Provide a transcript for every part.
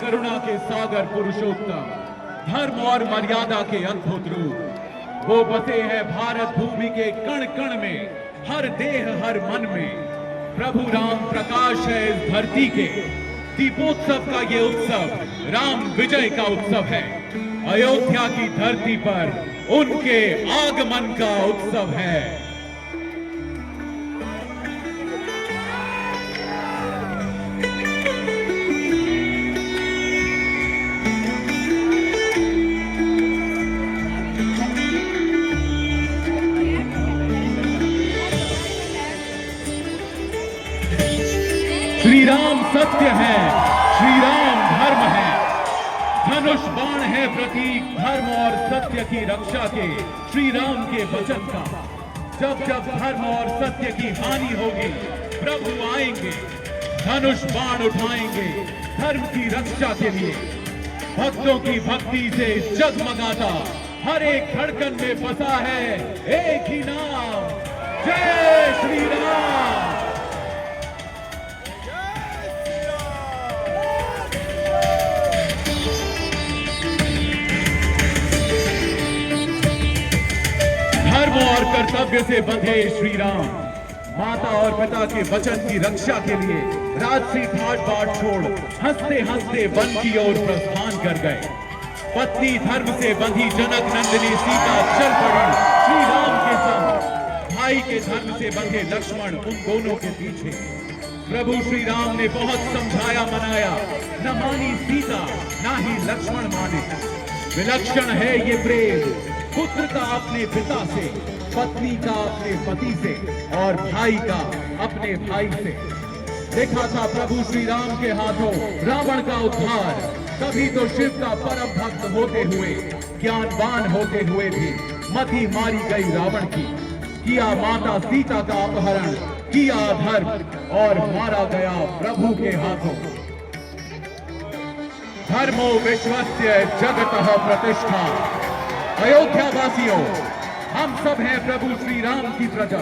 करुणा के सागर पुरुषोत्तम, धर्म और मर्यादा के अद्भुत रूप। वो बसे हैं भारत भूमि के कण कण में, हर देह हर मन में। प्रभु राम प्रकाश है इस धरती के। दीपोत्सव का ये उत्सव राम विजय का उत्सव है। अयोध्या की धरती पर उनके आगमन का उत्सव है। श्री राम सत्य है, श्री राम धर्म है। धनुष बाण है प्रतीक धर्म और सत्य की रक्षा के, श्री राम के वचन का। जब जब धर्म और सत्य की हानि होगी, प्रभु आएंगे, धनुष बाण उठाएंगे धर्म की रक्षा के लिए। भक्तों की भक्ति से जगमगाता हर एक धड़कन में बसा है एक ही नाम, जय श्री राम। धर्म और कर्तव्य से बंधे श्री राम माता और पिता के वचन की रक्षा के लिए राजसी घाट बाट छोड़ हंसते हंसते वन की ओर प्रस्थान कर गए। पत्नी धर्म से बंधी जनक नंदिनी सीता चल पड़ी श्री राम के संग। भाई के धर्म से बंधे लक्ष्मण उन दोनों के पीछे। प्रभु श्री राम ने बहुत समझाया मनाया, न मानी सीता ना ही लक्ष्मण माने। विलक्षण है ये प्रेम, पुत्र का अपने पिता से, पत्नी का अपने पति से और भाई का अपने भाई से। देखा था प्रभु श्री राम के हाथों रावण का उद्धार। तभी तो शिव का परम भक्त होते हुए, ज्ञानवान होते हुए भी मति मारी गई रावण की। किया माता सीता का अपहरण, किया अधर्म और मारा गया प्रभु के हाथों। धर्मो विश्वस्य जगतः प्रतिष्ठा। अयोध्या वासियों, हम सब हैं प्रभु श्री राम की प्रजा।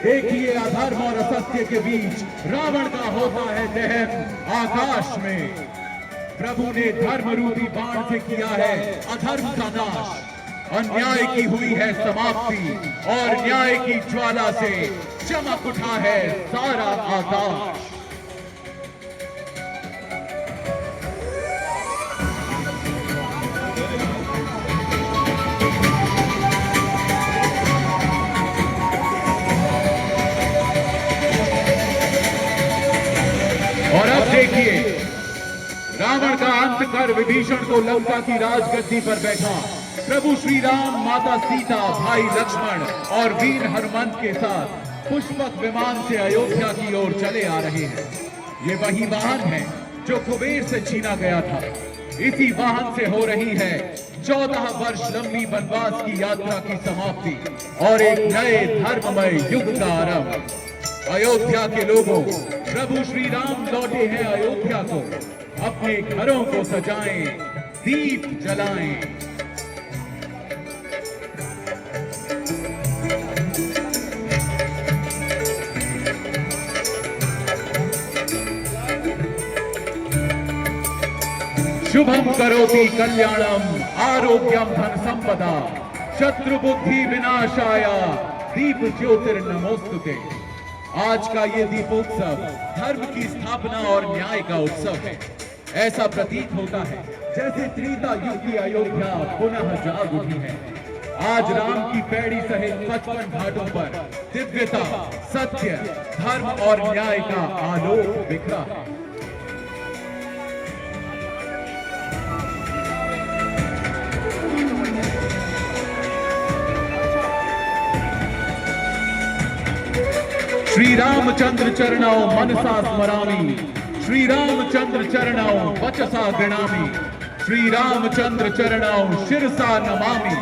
देखिए अधर्म और असत्य के बीच रावण का होता है दहन आकाश में। प्रभु ने धर्म रूपी बाण से किया है अधर्म का नाश। अन्याय की हुई है समाप्ति और न्याय की ज्वाला से चमक उठा है सारा आकाश। और अब देखिए रावण का अंत कर विभीषण को लंका की राजगद्दी पर बैठा प्रभु श्री राम, माता सीता, भाई लक्ष्मण और वीर हनुमंत के साथ पुष्पक विमान से अयोध्या की ओर चले आ रहे हैं। ये वही वाहन है जो कुबेर से छीना गया था। इसी वाहन से हो रही है 14 वर्ष लंबी वनवास की यात्रा की समाप्ति और एक नए धर्ममय युग का आरंभ। अयोध्या के लोगों, प्रभु श्री राम लौटे हैं अयोध्या को। अपने घरों को सजाएं, दीप जलाएं। शुभम करोति कल्याणम आरोग्यम धन संपदा शत्रु बुद्धि विनाशाय दीप ज्योतिर्नमोस्तुते। आज का ये दीपोत्सव धर्म की स्थापना और न्याय का उत्सव है। ऐसा प्रतीत होता है जैसे त्रेता युग की अयोध्या पुनः जाग उठी है। आज राम की पैड़ी सहित 55 घाटों पर दिव्यता, सत्य, धर्म और न्याय का आलोक बिखरा है। श्री रामचंद्र चरणौ मनसा स्मरामि, श्री रामचंद्र चरणौ वचसा गृणामि, श्री रामचंद्र चरणौ शिरसा नमामि,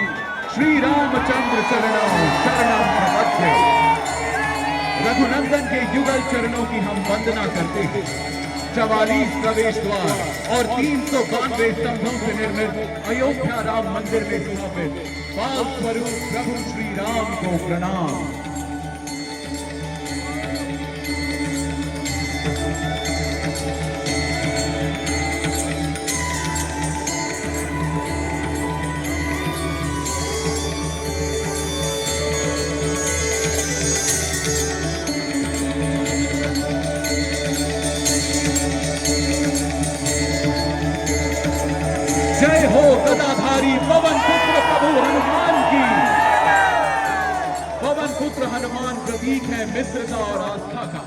श्री रामचंद्र चरणौ शरणं प्रपद्ये। रघुनंदन के युगल चरणों की हम वंदना करते हैं। 44 प्रवेश द्वार और 392 स्तंभों से निर्मित अयोध्या राम मंदिर में स्थापित बाल स्वरूप प्रभु श्री राम को प्रणाम। प्रतीक है मित्रता और आस्था का।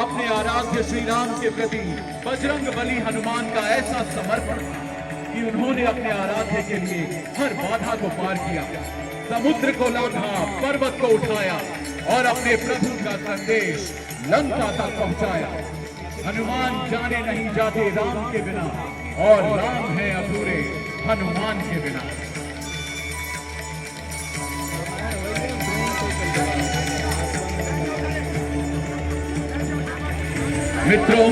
अपने आराध्य श्री राम के प्रति बजरंग बली हनुमान का ऐसा समर्पण था कि उन्होंने अपने आराध्य के लिए हर बाधा को पार किया, समुद्र को लांघा, पर्वत को उठाया और अपने प्रभु का संदेश लंका तक पहुंचाया। हनुमान जाने नहीं जाते राम के बिना, और राम है अधूरे हनुमान के बिना। मित्रों,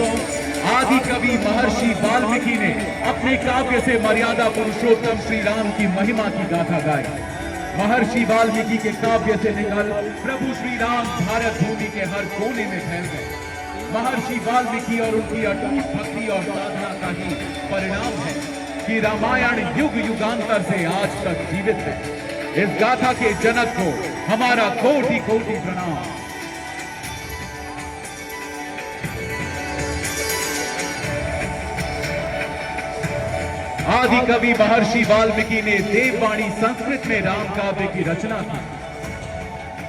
आदि कवि महर्षि वाल्मीकि ने अपने काव्य से मर्यादा पुरुषोत्तम श्री राम की महिमा की गाथा गाई। महर्षि वाल्मीकि के काव्य से निकल प्रभु श्री राम भारत भूमि के हर कोने में फैल गए। महर्षि वाल्मीकि और उनकी अटूट भक्ति और साधना का ही परिणाम है कि रामायण युग युगांतर से आज तक जीवित है। इस गाथा के जनक को हमारा कोटि कोटि प्रणाम। आदि कवि महर्षि वाल्मीकि ने देववाणी संस्कृत में राम काव्य की रचना की,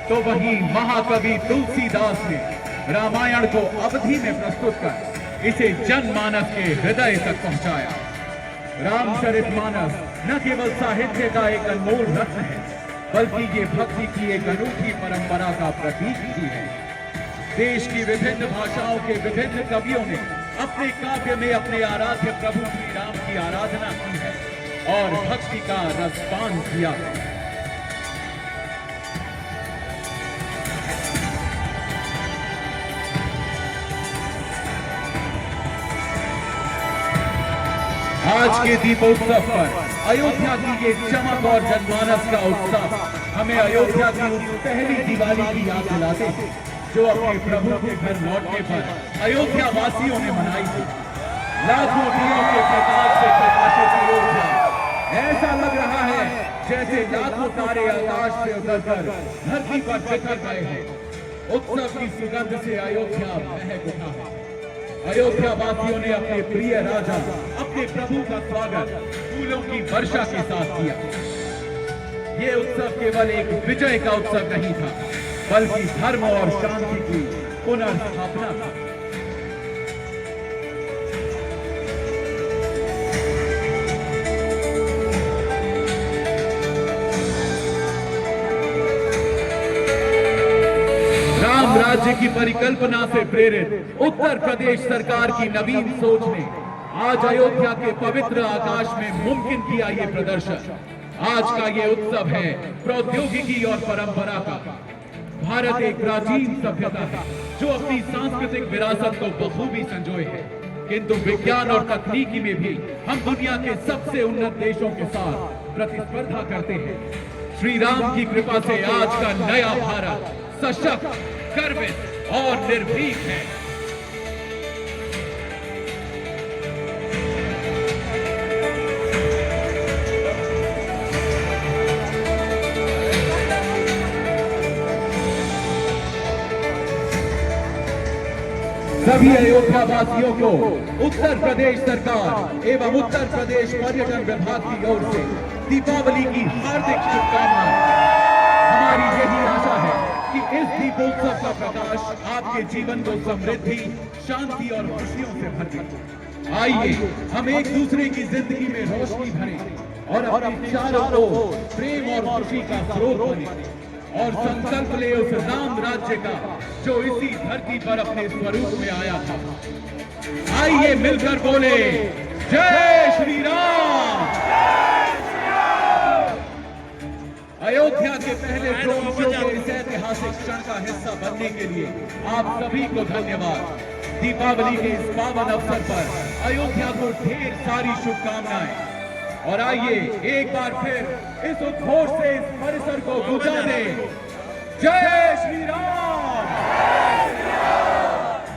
तो वहीं महाकवि तुलसीदास ने रामायण को अवधि में प्रस्तुत कर इसे जनमानस के हृदय तक पहुंचाया। रामचरितमानस न केवल साहित्य का एक अनमोल रत्न है, बल्कि ये भक्ति की एक अनूठी परंपरा का प्रतीक भी है। देश की विभिन्न भाषाओं के विभिन्न कवियों ने अपने काव्य में अपने आराध्य प्रभु श्री राम की आराधना की है और भक्ति का रसपान किया है। आज के दीपोत्सव पर अयोध्या की ये चमक और जनमानस का उत्साह हमें अयोध्या की उस पहली दिवाली की याद दिलाते हैं जो अपने प्रभु के घर लौटने पर अयोध्या वासियों ने मनाई थी। लाखों दियों के प्रकाश से प्रकाशित अयोध्या ऐसा लग रहा है जैसे लाखों तारे आकाश से उतरकर धरती पर बिखर गए हैं। उत्सव की सुगंध से अयोध्या महक उठा है। अयोध्या वासियों ने अपने प्रिय राजा, अपने प्रभु का स्वागत फूलों की वर्षा के साथ किया। ये उत्सव केवल एक विजय का उत्सव नहीं था, बल्कि धर्म और शांति की पुनर्स्थापना था। राम राज्य की परिकल्पना से प्रेरित उत्तर प्रदेश सरकार की नवीन सोच ने आज अयोध्या के पवित्र आकाश में मुमकिन किया ये प्रदर्शन। आज का ये उत्सव है प्रौद्योगिकी और परंपरा का। भारत एक प्राचीन सभ्यता है जो अपनी सांस्कृतिक विरासत को बखूबी संजोए है, किंतु विज्ञान और तकनीकी में भी हम दुनिया के सबसे उन्नत देशों के साथ प्रतिस्पर्धा करते हैं। श्री राम की कृपा से आज का नया भारत सशक्त, गर्वित और निर्भीक है। सभी अयोध्या वासियों को उत्तर प्रदेश सरकार एवं उत्तर प्रदेश पर्यटन विभाग की ओर से दीपावली की हार्दिक शुभकामनाएं। हमारी यही आशा है कि इस दीपोत्सव का प्रकाश आपके जीवन को समृद्धि, शांति और खुशियों से भर दे। आइए हम एक दूसरे की जिंदगी में रोशनी भरें और अपने चारों ओर प्रेम और खुशी का स्रोत बने और संकल्प ले उस राम राज्य का जो इसी धरती पर अपने स्वरूप में आया था। आइए मिलकर बोले जय श्री राम। अयोध्या के पहले ड्रोन शो के इस ऐतिहासिक क्षण का हिस्सा बनने के लिए आप सभी को धन्यवाद। दीपावली के इस पावन अवसर पर अयोध्या को ढेर सारी शुभकामनाएं। और आइए एक बार फिर इस उद्घोष से इस परिसर को गुंजा दें। जय श्री राम।